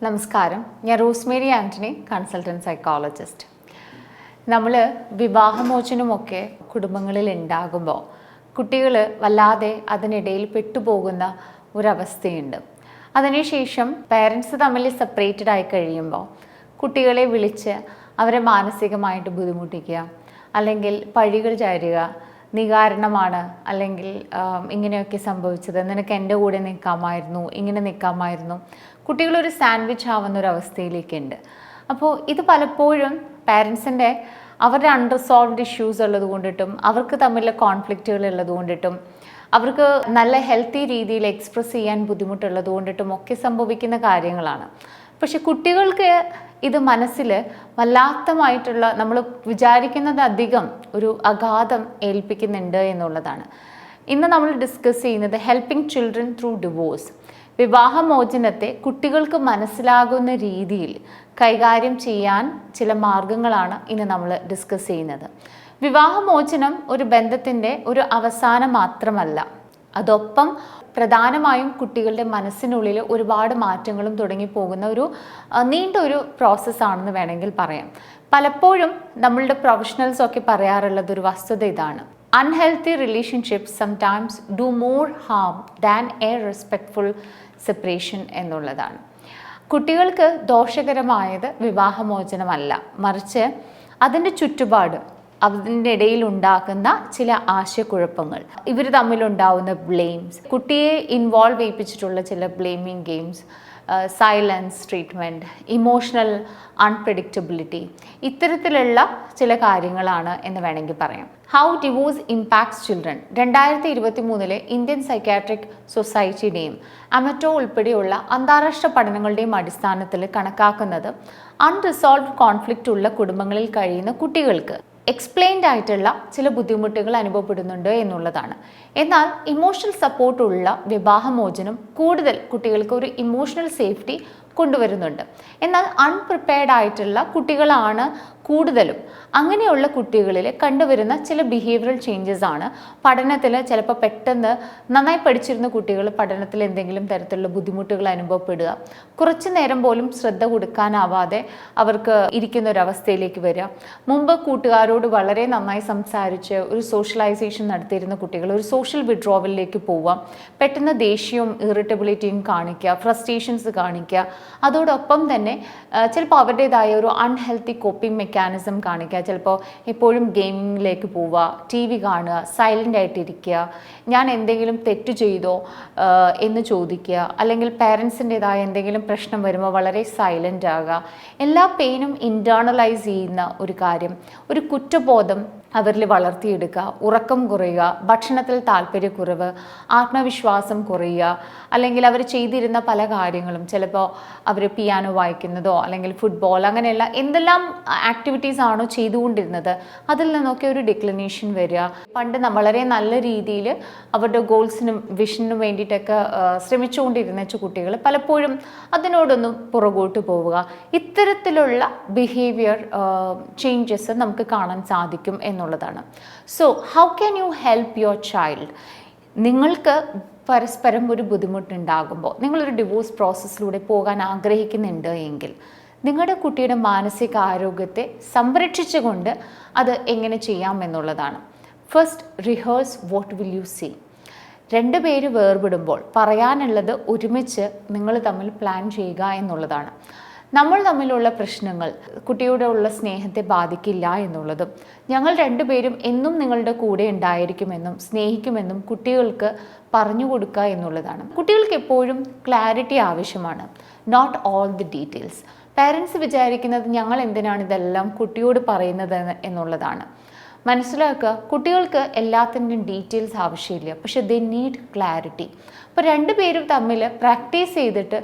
നമസ്കാരം, ഞാൻ Rosemary Antony, consultant psychologist. നമ്മൾ വിവാഹമോചനമൊക്കെ കുടുംബങ്ങളിൽ ഉണ്ടാകുമ്പോൾ കുട്ടികൾ വല്ലാതെ അതിനിടയിൽ പെട്ടുപോകുന്ന ഒരവസ്ഥയുണ്ട്. അതിനുശേഷം പേരൻസ് തമ്മിൽ സെപ്പറേറ്റഡ് ആയി കഴിയുമ്പോൾ കുട്ടികളെ വിളിച്ച് അവരെ മാനസികമായിട്ട് ബുദ്ധിമുട്ടിക്കുക, അല്ലെങ്കിൽ പഴികൾ ചാരുക, നീ കാരണമാണ്, അല്ലെങ്കിൽ ഇങ്ങനെയൊക്കെ സംഭവിച്ചത്, നിനക്ക് എൻ്റെ കൂടെ നിൽക്കാമായിരുന്നു, ഇങ്ങനെ നിൽക്കാമായിരുന്നു. കുട്ടികളൊരു സാൻഡ്വിച്ച് ആവുന്ന ഒരു അവസ്ഥയിലേക്കുണ്ട്. അപ്പോൾ ഇത് പലപ്പോഴും പാരൻസിൻ്റെ അവരുടെ അൺറിസോൾവ്ഡ് ഇഷ്യൂസ് ഉള്ളത് കൊണ്ടിട്ടും അവർക്ക് തമ്മിലുള്ള കോൺഫ്ലിക്റ്റുകൾ ഉള്ളത് കൊണ്ടിട്ടും അവർക്ക് നല്ല ഹെൽത്തി രീതിയിൽ എക്സ്പ്രസ് ചെയ്യാൻ ബുദ്ധിമുട്ടുള്ളത് കൊണ്ടിട്ടും ഒക്കെ സംഭവിക്കുന്ന കാര്യങ്ങളാണ്. പക്ഷെ കുട്ടികൾക്ക് ഇത് മനസ്സിൽ വല്ലാത്തമായിട്ടുള്ള, നമ്മൾ വിചാരിക്കുന്നത് അധികം ഒരു അഘാതം ഏൽപ്പിക്കുന്നുണ്ട് എന്നുള്ളതാണ്. ഇന്ന് നമ്മൾ ഡിസ്കസ് ചെയ്യുന്നത് ഹെൽപ്പിംഗ് ചിൽഡ്രൻ ത്രൂ ഡിവോഴ്സ്. വിവാഹമോചനത്തെ കുട്ടികൾക്ക് മനസ്സിലാകുന്ന രീതിയിൽ കൈകാര്യം ചെയ്യാൻ ചില മാർഗങ്ങളാണ് ഇന്ന് നമ്മൾ ഡിസ്കസ് ചെയ്യുന്നത്. വിവാഹമോചനം ഒരു ബന്ധത്തിൻ്റെ ഒരു അവസാനം മാത്രമല്ല, അതൊപ്പം പ്രധാനമായും കുട്ടികളുടെ മനസ്സിനുള്ളിൽ ഒരുപാട് മാറ്റങ്ങളും തുടങ്ങിപ്പോകുന്ന ഒരു നീണ്ട ഒരു പ്രോസസ്സാണെന്ന് വേണമെങ്കിൽ പറയാം. പലപ്പോഴും നമ്മളുടെ പ്രൊഫഷണൽസൊക്കെ പറയാറുള്ളത് ഒരു വസ്തുത ഇതാണ്: unhealthy relationships sometimes do more Ham than A respectful separation എന്നുള്ളതാണ്. കുട്ടികൾക്ക് ദോഷകരമായത് വിവാഹമോചനമല്ല, മറിച്ച് അതിൻ്റെ ചുറ്റുപാട്, അതിൻ്റെ ഇടയിൽ ഉണ്ടാക്കുന്ന ചില ആശയക്കുഴപ്പങ്ങൾ, ഇവർ തമ്മിലുണ്ടാവുന്ന ബ്ലെയിംസ്, കുട്ടിയെ ഇൻവോൾവ് ചെയ്യിപ്പിച്ചിട്ടുള്ള ചില blaming games, silence treatment, emotional unpredictability, ഇത്തരത്തിലുള്ള ചില കാര്യങ്ങളാണ് എന്ന് വേണമെങ്കിൽ പറയാം. How divorce impacts children 2023 Indian psychiatric സൊസൈറ്റിയുടെയും അമറ്റോ ഉൾപ്പെടെയുള്ള അന്താരാഷ്ട്ര പഠനങ്ങളുടെയും അടിസ്ഥാനത്തിൽ കണക്കാക്കുന്നത് അൺറിസോൾവ്ഡ് കോൺഫ്ലിക്റ്റ് ഉള്ള കുടുംബങ്ങളിൽ കഴിയുന്ന കുട്ടികൾക്ക് എക്സ്പ്ലെയിൻഡ് ആയിട്ടുള്ള ചില ബുദ്ധിമുട്ടുകൾ അനുഭവപ്പെടുന്നുണ്ട് എന്നുള്ളതാണ്. എന്നാൽ ഇമോഷണൽ സപ്പോർട്ടുള്ള വിവാഹമോചനം കൂടുതൽ കുട്ടികൾക്ക് ഒരു ഇമോഷണൽ സേഫ്റ്റി കൊണ്ടുവരുന്നുണ്ട്. എന്നാൽ അൺപ്രിപ്പയർഡ് ആയിട്ടുള്ള കുട്ടികളാണ് കൂടുതലും. അങ്ങനെയുള്ള കുട്ടികളിൽ കണ്ടുവരുന്ന ചില ബിഹേവിയറൽ ചേഞ്ചസ് ആണ് പഠനത്തിൽ ചിലപ്പോൾ പെട്ടെന്ന് നന്നായി പഠിച്ചിരുന്ന കുട്ടികൾ പഠനത്തിൽ എന്തെങ്കിലും തരത്തിലുള്ള ബുദ്ധിമുട്ടുകൾ അനുഭവപ്പെടുക, കുറച്ചു നേരം പോലും ശ്രദ്ധ കൊടുക്കാനാവാതെ അവർക്ക് ഇരിക്കുന്ന ഒരവസ്ഥയിലേക്ക് വരിക, മുമ്പ് കൂട്ടുകാരോട് വളരെ നന്നായി സംസാരിച്ച് ഒരു സോഷ്യലൈസേഷൻ നടത്തിയിരുന്ന കുട്ടികൾ ഒരു സോഷ്യൽ വിഡ്രോവലിലേക്ക് പോവുക, പെട്ടെന്ന് ദേഷ്യവും ഇറിറ്റബിലിറ്റിയും കാണിക്കുക, ഫ്രസ്ട്രേഷൻസ് കാണിക്കുക, അതോടൊപ്പം തന്നെ ചിലപ്പോൾ അവരുടേതായ ഒരു അൺഹെൽത്തി കോപ്പിംഗ് മെക്കാനിസം കാണിക്കുക, ചിലപ്പോൾ എപ്പോഴും ഗെയിമിങ്ങിലേക്ക് പോവുക, ടി വി കാണുക, സൈലൻ്റ് ആയിട്ടിരിക്കുക, ഞാൻ എന്തെങ്കിലും തെറ്റ് ചെയ്തോ എന്ന് ചോദിക്കുക, അല്ലെങ്കിൽ പേരൻസിൻ്റെതായ എന്തെങ്കിലും പ്രശ്നം വരുമ്പോൾ വളരെ സൈലൻ്റ് ആകുക, എല്ലാ പെയിനും ഇൻറ്റേർണലൈസ് ചെയ്യുന്ന ഒരു കാര്യം, ഒരു കുറ്റബോധം അവരിൽ വളർത്തിയെടുക്കുക, ഉറക്കം കുറയുക, ഭക്ഷണത്തിൽ താല്പര്യക്കുറവ്, ആത്മവിശ്വാസം കുറയുക, അല്ലെങ്കിൽ അവർ ചെയ്തിരുന്ന പല കാര്യങ്ങളും, ചിലപ്പോൾ അവർ പിയാനോ വായിക്കുന്നതോ അല്ലെങ്കിൽ ഫുട്ബോൾ, അങ്ങനെയുള്ള എന്തെല്ലാം ആക്ടിവിറ്റീസ് ആണോ ചെയ്തുകൊണ്ടിരുന്നത് അതിൽ നിന്നൊക്കെ ഒരു ഡിക്ലിനേഷൻ വരിക. പണ്ട് വളരെ നല്ല രീതിയിൽ അവരുടെ ഗോൾസിനും വിഷനും വേണ്ടിയിട്ടൊക്കെ ശ്രമിച്ചുകൊണ്ടിരുന്ന കുട്ടികൾ പലപ്പോഴും അതിനോടൊന്ന് പുറകോട്ട് പോവുക. ഇത്തരത്തിലുള്ള ബിഹേവിയർ ചേഞ്ചസ് നമുക്ക് കാണാൻ സാധിക്കും എന്നുള്ളതാണ്. So how can you help your child? നിങ്ങൾക്ക് പരസ്പരം ഒരു ബുദ്ധിമുട്ടുണ്ടാകുമ്പോൾ, നിങ്ങളൊരു ഡിവോഴ്സ് പ്രോസസ്സിലൂടെ പോകാൻ ആഗ്രഹിക്കുന്നുണ്ട് എങ്കിൽ നിങ്ങളുടെ കുട്ടിയുടെ മാനസിക ആരോഗ്യത്തെ സംരക്ഷിച്ചുകൊണ്ട് അത് എങ്ങനെ ചെയ്യാം എന്നുള്ളതാണ്. First, rehearse what will you say. രണ്ടുപേര് വേർപെടുമ്പോൾ പറയാനുള്ളത് ഒരുമിച്ച് നിങ്ങൾ തമ്മിൽ പ്ലാൻ ചെയ്യുക എന്നുള്ളതാണ്. നമ്മൾ തമ്മിലുള്ള പ്രശ്നങ്ങൾ കുട്ടിയോടുള്ള സ്നേഹത്തെ ബാധിക്കില്ല എന്നുള്ളതും, ഞങ്ങൾ രണ്ടുപേരും എന്നും നിങ്ങളുടെ കൂടെ ഉണ്ടായിരിക്കുമെന്നും സ്നേഹിക്കുമെന്നും കുട്ടികൾക്ക് പറഞ്ഞു കൊടുക്കുക എന്നുള്ളതാണ്. കുട്ടികൾക്ക് എപ്പോഴും ക്ലാരിറ്റി ആവശ്യമാണ്, not all the details. Parents വിചാരിക്കുന്നത് ഞങ്ങൾ എന്തിനാണ് ഇതെല്ലാം കുട്ടിയോട് പറയുന്നത് എന്നുള്ളതാണ്. മനസ്സിലാക്കുക, കുട്ടികൾക്ക് എല്ലാത്തിൻ്റെയും ഡീറ്റെയിൽസ് ആവശ്യമില്ല, പക്ഷെ ദേ നീഡ് ക്ലാരിറ്റി. അപ്പോൾ രണ്ടുപേരും തമ്മിൽ പ്രാക്ടീസ് ചെയ്തിട്ട്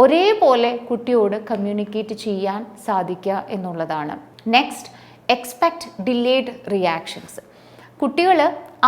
ഒരേപോലെ കുട്ടിയോട് കമ്മ്യൂണിക്കേറ്റ് ചെയ്യാൻ സാധിക്കുക എന്നുള്ളതാണ്. Next, expect delayed reactions. കുട്ടികൾ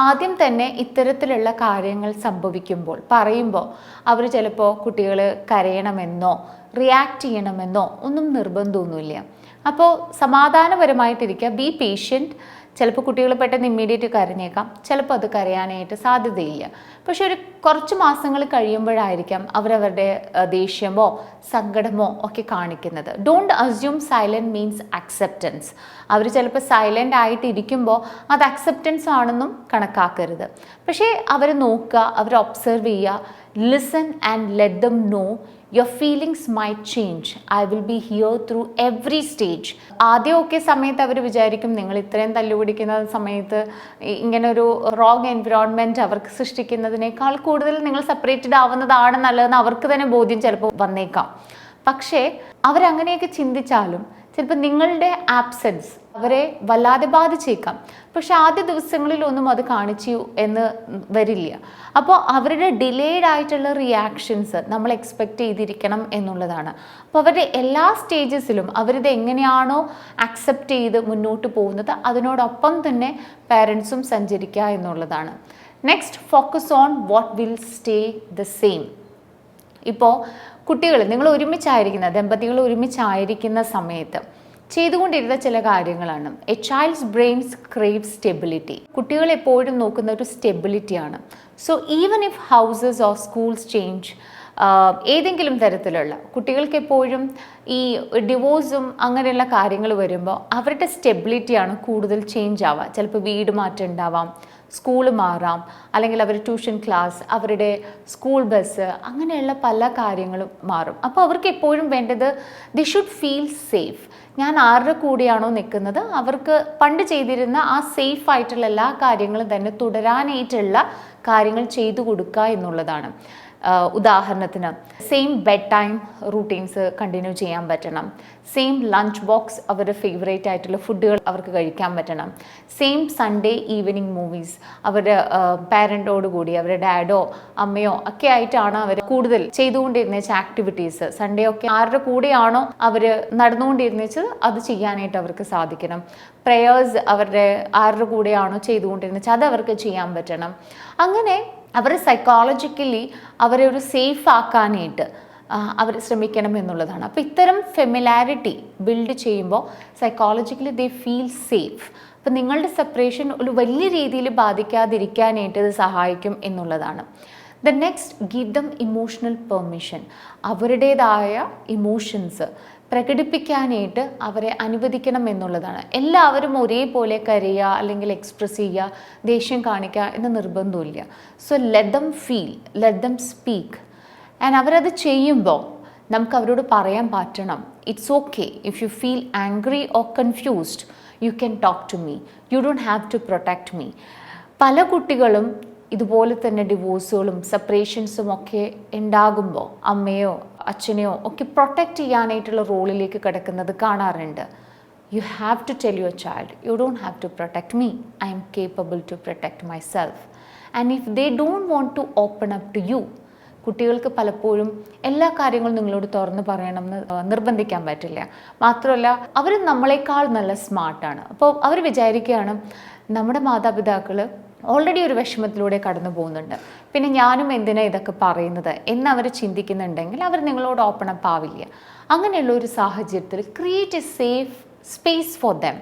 ആദ്യം തന്നെ ഇത്തരത്തിലുള്ള കാര്യങ്ങൾ സംഭവിക്കുമ്പോൾ പറയുമ്പോൾ അവർ ചിലപ്പോൾ കുട്ടികൾ കരയണമെന്നോ റിയാക്ട് ചെയ്യണമെന്നോ ഒന്നും നിർബന്ധമൊന്നുമില്ല. അപ്പോൾ സമാധാനപരമായിട്ടിരിക്കുക, ബി പേഷ്യൻറ്റ്. ചിലപ്പോൾ കുട്ടികൾ പെട്ടെന്ന് ഇമ്മീഡിയറ്റ് കരഞ്ഞേക്കാം, ചിലപ്പോൾ അത് കരയാനായിട്ട് സാധ്യതയില്ല. പക്ഷെ ഒരു കുറച്ച് മാസങ്ങൾ കഴിയുമ്പോഴായിരിക്കാം അവരവരുടെ ദേഷ്യമോ സങ്കടമോ ഒക്കെ കാണിക്കുന്നത്. Don't assume silent means acceptance. അവർ ചിലപ്പോൾ സൈലൻ്റ് ആയിട്ട് ഇരിക്കുമ്പോൾ അത് അക്സെപ്റ്റൻസ് ആണെന്നും കണക്കാക്കരുത്. പക്ഷേ അവർ നോക്കുക, അവർ ഒബ്സർവ് ചെയ്യുക, listen and let them no your feelings might change. I will be here through every stage. ആദ്യമൊക്കെ സമയത്ത് അവർ വിചാരിക്കും നിങ്ങൾ ഇത്രയും തല്ലുപിടിക്കുന്ന സമയത്ത് ഇങ്ങനൊരു റോങ് എൻവിറോൺമെൻറ്റ് അവർക്ക് സൃഷ്ടിക്കുന്നതിനേക്കാൾ കൂടുതൽ നിങ്ങൾ സെപ്പറേറ്റഡ് ആവുന്നതാണ് നല്ലതെന്ന് അവർക്ക് തന്നെ ബോധ്യം ചിലപ്പോൾ വന്നേക്കാം. പക്ഷേ അവരങ്ങനെയൊക്കെ ചിന്തിച്ചാലും ചിലപ്പോൾ നിങ്ങളുടെ ആബ്സെൻസ് അവരെ വല്ലാതെ ബാധിച്ചേക്കാം. പക്ഷെ ആദ്യ ദിവസങ്ങളിലൊന്നും അത് കാണിച്ചു എന്ന് വരില്ല. അപ്പോൾ അവരുടെ ഡിലേഡ് ആയിട്ടുള്ള റിയാക്ഷൻസ് നമ്മൾ എക്സ്പെക്റ്റ് ചെയ്തിരിക്കണം എന്നുള്ളതാണ്. അപ്പോൾ അവരുടെ എല്ലാ സ്റ്റേജസിലും അവരിത് എങ്ങനെയാണോ അക്സെപ്റ്റ് ചെയ്ത് മുന്നോട്ട് പോകുന്നത് അതിനോടൊപ്പം തന്നെ പാരൻസും സഞ്ചരിക്കുക എന്നുള്ളതാണ്. Next, focus on what will stay the same. ഇപ്പോൾ കുട്ടികൾ നിങ്ങൾ ഒരുമിച്ചായിരിക്കുന്ന ദമ്പതികൾ ഒരുമിച്ചായിരിക്കുന്ന സമയത്ത് ചെയ്തുകൊണ്ടിരുന്ന ചില കാര്യങ്ങളാണ്. A child's brains crave stability. കുട്ടികൾ എപ്പോഴും നോക്കുന്ന ഒരു സ്റ്റെബിലിറ്റിയാണ്. So even if houses or schools change, ഏതെങ്കിലും തരത്തിലുള്ള കുട്ടികൾക്ക് എപ്പോഴും ഈ ഡിവോഴ്സും അങ്ങനെയുള്ള കാര്യങ്ങൾ വരുമ്പോൾ അവരുടെ സ്റ്റെബിലിറ്റിയാണ് കൂടുതൽ ചേഞ്ച് ആവുക. ചിലപ്പോൾ വീട് മാറ്റം ഉണ്ടാവാം, സ്കൂള് മാറാം, അല്ലെങ്കിൽ അവർ ട്യൂഷൻ ക്ലാസ്, അവരുടെ സ്കൂൾ ബസ്, അങ്ങനെയുള്ള പല കാര്യങ്ങളും മാറും. അപ്പോൾ അവർക്ക് എപ്പോഴും വേണ്ടത് ദി ഷുഡ് ഫീൽ സേഫ്. ഞാൻ ആരുടെ കൂടെയാണോ നിൽക്കുന്നത് അവർക്ക് പണ്ട് ചെയ്തിരുന്ന ആ സേഫ് ആയിട്ടുള്ള എല്ലാ കാര്യങ്ങളും തന്നെ തുടരാനായിട്ടുള്ള കാര്യങ്ങൾ ചെയ്തു കൊടുക്കുക എന്നുള്ളതാണ്. ഉദാഹരണത്തിന് same bed time routines continue ചെയ്യാൻ പറ്റണം, സെയിം ലഞ്ച് ബോക്സ് അവരുടെ ഫേവറേറ്റ് ആയിട്ടുള്ള ഫുഡുകൾ അവർക്ക് കഴിക്കാൻ പറ്റണം, സെയിം സൺഡേ ഈവനിങ് മൂവീസ് അവരുടെ പാരൻറ്റോടുകൂടി അവരുടെ ഡാഡോ അമ്മയോ ഒക്കെ ആയിട്ടാണ് അവർ കൂടുതൽ ചെയ്തുകൊണ്ടിരുന്ന ആക്ടിവിറ്റീസ്. സൺഡേ ഒക്കെ ആരുടെ കൂടെയാണോ അവർ നടന്നുകൊണ്ടിരുന്നത് അത് ചെയ്യാനായിട്ട് അവർക്ക് സാധിക്കണം. പ്രേയേഴ്സ് അവരുടെ ആരുടെ കൂടെയാണോ ചെയ്തുകൊണ്ടിരുന്നത് അത് അവർക്ക് ചെയ്യാൻ പറ്റണം. അങ്ങനെ അവർ സൈക്കോളജിക്കലി അവരെ ഒരു സേഫ് ആക്കാനായിട്ട് അവർ ശ്രമിക്കണം എന്നുള്ളതാണ്. അപ്പോൾ ഇത്തരം ഫെമിലാരിറ്റി ബിൽഡ് ചെയ്യുമ്പോൾ സൈക്കോളജിക്കലി ദേ ഫീൽ സേഫ്. അപ്പോൾ നിങ്ങളുടെ സെപ്പറേഷൻ ഒരു വലിയ രീതിയിൽ ബാധിക്കാതിരിക്കാനായിട്ട് ഇത് സഹായിക്കും എന്നുള്ളതാണ്. The next, give them emotional permission. അവരുടേതായ ഇമോഷൻസ് പ്രകടിപ്പിക്കാനായിട്ട് അവരെ അനുവദിക്കണം എന്നുള്ളതാണ്. എല്ലാവരും ഒരേപോലെ കരയുക അല്ലെങ്കിൽ എക്സ്പ്രസ് ചെയ്യുക, ദേഷ്യം കാണിക്കുക എന്ന നിർബന്ധമില്ല. So let them feel, let them speak. And അവരത് ചെയ്യുമ്പോൾ നമുക്ക് അവരോട് പറയാൻ പറ്റണം, it's okay if you feel angry or confused, you can talk to me, you don't have to protect me. പല കുട്ടികളും ഇതുപോലെ തന്നെ ഡിവോഴ്സുകളും സെപ്പറേഷൻസും ഒക്കെ ഉണ്ടാകുമ്പോൾ അമ്മയോ അച്ഛനെയോ ഒക്കെ പ്രൊട്ടക്റ്റ് ചെയ്യാനായിട്ടുള്ള റോളിലേക്ക് കിടക്കുന്നത് കാണാറുണ്ട്. You have to tell your child, you don't have to protect me, I am capable to protect myself. And if they don't want to open up to you, കുട്ടികൾക്ക് പലപ്പോഴും എല്ലാ കാര്യങ്ങളും നിങ്ങളോട് തുറന്ന് പറയണമെന്ന് നിർബന്ധിക്കാൻ പറ്റില്ല. മാത്രമല്ല അവർ നമ്മളെക്കാൾ നല്ല സ്മാർട്ടാണ്. അപ്പോൾ അവർ വിചാരിക്കുകയാണ് നമ്മുടെ മാതാപിതാക്കൾ ഓൾറെഡി ഒരു വിഷമത്തിലൂടെ കടന്നു പോകുന്നുണ്ട്, പിന്നെ ഞാനും എന്തിനാ ഇതൊക്കെ പറയുന്നത് എന്നവർ ചിന്തിക്കുന്നുണ്ടെങ്കിൽ അവർ നിങ്ങളോട് ഓപ്പൺ അപ്പ് ആവില്ല. അങ്ങനെയുള്ള ഒരു സാഹചര്യത്തിൽ create A safe space for them.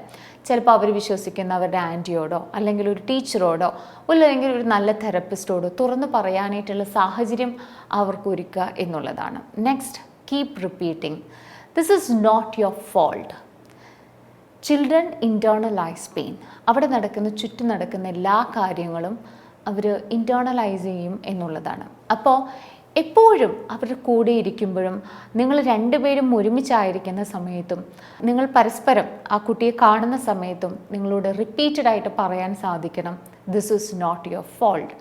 ചിലപ്പോൾ അവർ വിശ്വസിക്കുന്ന അവരുടെ ആൻറ്റിയോടോ അല്ലെങ്കിൽ ഒരു ടീച്ചറോടോ അല്ലെങ്കിൽ ഒരു നല്ല തെറപ്പിസ്റ്റോടോ തുറന്നു പറയാനായിട്ടുള്ള സാഹചര്യം അവർക്ക് ഒരുക്കുക എന്നുള്ളതാണ്. Next, keep repeating, this is not your fault. Children internalize pain. അവിടെ ചുറ്റും നടക്കുന്ന എല്ലാ കാര്യങ്ങളും അവർ ഇൻറ്റേർണലൈസ് ചെയ്യും എന്നുള്ളതാണ്. അപ്പോൾ എപ്പോഴും അവരുടെ കൂടെ ഇരിക്കുമ്പോഴും നിങ്ങൾ രണ്ടുപേരും ഒരുമിച്ചായിരിക്കുന്ന സമയത്തും നിങ്ങൾ പരസ്പരം ആ കുട്ടിയെ കാണുന്ന സമയത്തും നിങ്ങളോട് റിപ്പീറ്റഡ് ആയിട്ട് പറയാൻ സാധിക്കണം, this is not your fault.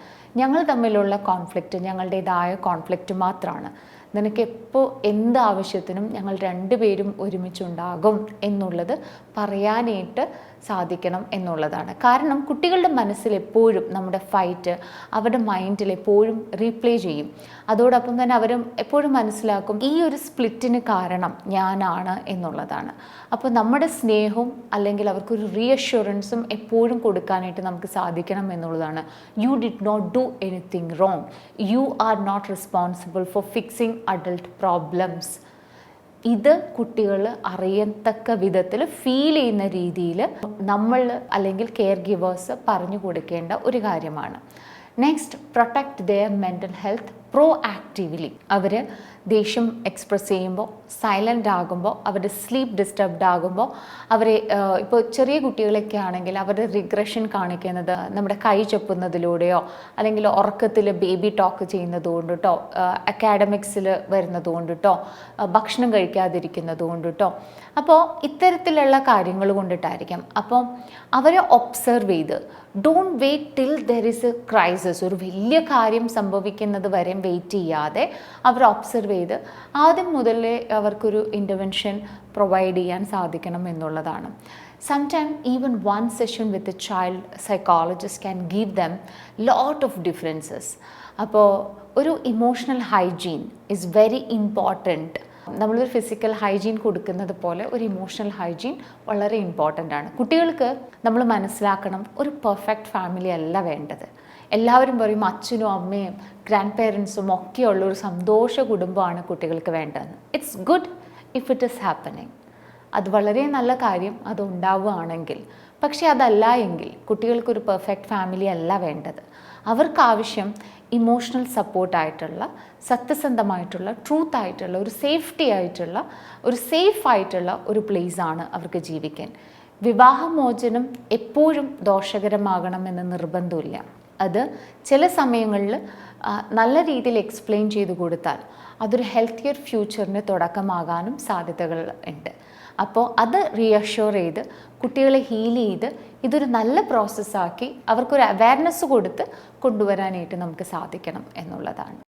ഞങ്ങൾ തമ്മിലുള്ള കോൺഫ്ലിക്റ്റ് ഞങ്ങളുടേതായ കോൺഫ്ലിക്റ്റ് മാത്രമാണ്. നിനക്ക് എപ്പോൾ എന്ത് ആവശ്യത്തിനും ഞങ്ങൾ രണ്ടുപേരും ഒരുമിച്ചുണ്ടാകും എന്നുള്ളത് പറയാനായിട്ട് സാധിക്കണം എന്നുള്ളതാണ്. കാരണം കുട്ടികളുടെ മനസ്സിൽ എപ്പോഴും നമ്മുടെ ഫൈറ്റ് അവരുടെ മൈൻഡിൽ എപ്പോഴും റീപ്ലേ ചെയ്യും. അതോടൊപ്പം തന്നെ അവരും എപ്പോഴും മനസ്സിലാക്കും ഈ ഒരു സ്പ്ലിറ്റിന് കാരണം ഞാനാണ് എന്നുള്ളതാണ്. അപ്പോൾ നമ്മുടെ സ്നേഹവും അല്ലെങ്കിൽ അവർക്കൊരു റീഅഷ്വറൻസും എപ്പോഴും കൊടുക്കാനായിട്ട് നമുക്ക് സാധിക്കണം എന്നുള്ളതാണ്. You did not do anything wrong, you are not responsible for fixing adult problems. ഇത് കുട്ടികൾ അറിയത്തക്ക വിധത്തിൽ ഫീൽ ചെയ്യുന്ന രീതിയിൽ നമ്മൾ അല്ലെങ്കിൽ കെയർ ഗിവേഴ്സ് പറഞ്ഞു കൊടുക്കേണ്ട ഒരു കാര്യമാണ്. Next, protect their mental health proactively. അവർ ദേഷ്യം എക്സ്പ്രസ് ചെയ്യുമ്പോൾ, സൈലൻ്റ് ആകുമ്പോൾ, അവരുടെ സ്ലീപ്പ് ഡിസ്റ്റർബ്ഡ് ആകുമ്പോൾ, അവരെ ഇപ്പോൾ ചെറിയ കുട്ടികളൊക്കെ ആണെങ്കിൽ അവരുടെ റിഗ്രഷൻ കാണിക്കുന്നത് നമ്മുടെ കൈ ചൊപ്പുന്നതിലൂടെയോ അല്ലെങ്കിൽ ഉറക്കത്തിൽ ബേബി ടോക്ക് ചെയ്യുന്നത് കൊണ്ടിട്ടോ, അക്കാഡമിക്സിൽ വരുന്നത് കൊണ്ടിട്ടോ, ഭക്ഷണം കഴിക്കാതിരിക്കുന്നത് കൊണ്ടിട്ടോ, അപ്പോൾ ഇത്തരത്തിലുള്ള കാര്യങ്ങൾ കൊണ്ടിട്ടായിരിക്കാം. അപ്പോൾ അവരെ ഒബ്സർവ് ചെയ്ത്, don't wait till there is a crisis, ഒരു വലിയ കാര്യം സംഭവിക്കുന്നത് വരെ വെയിറ്റ് ചെയ്യാതെ അവർ ഒബ്സർവ് ചെയ്ത് ആദ്യം മുതലേ അവർക്കൊരു ഇൻ്റർവെൻഷൻ പ്രൊവൈഡ് ചെയ്യാൻ സാധിക്കണം എന്നുള്ളതാണ്. Sometimes even one session with a child psychologist can give them lot of differences. അപ്പോൾ ഒരു emotional hygiene is very important. നമ്മളൊരു ഫിസിക്കൽ ഹൈജീൻ കൊടുക്കുന്നത് പോലെ ഒരു ഇമോഷണൽ ഹൈജീൻ വളരെ ഇമ്പോർട്ടൻ്റ് ആണ്. കുട്ടികൾക്ക് നമ്മൾ മനസ്സിലാക്കണം, ഒരു പെർഫെക്റ്റ് ഫാമിലി അല്ല വേണ്ടത്. എല്ലാവരും പറയും അച്ഛനും അമ്മയും ഗ്രാൻഡ് പേരൻസും ഒക്കെയുള്ള ഒരു സന്തോഷ കുടുംബമാണ് കുട്ടികൾക്ക് വേണ്ടതെന്ന്. It's good if it is happening. അത് വളരെ നല്ല കാര്യം, അത് ഉണ്ടാവുകയാണെങ്കിൽ. പക്ഷേ അതല്ല എങ്കിൽ കുട്ടികൾക്കൊരു പെർഫെക്റ്റ് ഫാമിലി അല്ല വേണ്ടത്. അവർക്കാവശ്യം ഇമോഷണൽ സപ്പോർട്ടായിട്ടുള്ള, സത്യസന്ധമായിട്ടുള്ള, ട്രൂത്ത് ആയിട്ടുള്ള, ഒരു സേഫ്റ്റി ആയിട്ടുള്ള, ഒരു സേഫ് ആയിട്ടുള്ള ഒരു പ്ലേസാണ് അവർക്ക് ജീവിക്കാൻ. വിവാഹമോചനം എപ്പോഴും ദോഷകരമാകണമെന്ന് നിർബന്ധമില്ല. അത് ചില സമയങ്ങളിൽ നല്ല രീതിയിൽ എക്സ്പ്ലെയിൻ ചെയ്ത് കൊടുത്താൽ അതൊരു ഹെൽത്തിയർ ഫ്യൂച്ചറിന് തുടക്കമാകാനും സാധ്യതകൾ ഉണ്ട്. അപ്പോൾ അത് റീഅഷ്യൂർ ചെയ്ത് കുട്ടികളെ ഹീൽ ചെയ്ത് ഇതൊരു നല്ല പ്രോസസ്സാക്കി അവർക്കൊരു അവയർനെസ് കൊടുത്ത് കൊണ്ടുവരാനായിട്ട് നമുക്ക് സാധിക്കണം എന്നുള്ളതാണ്.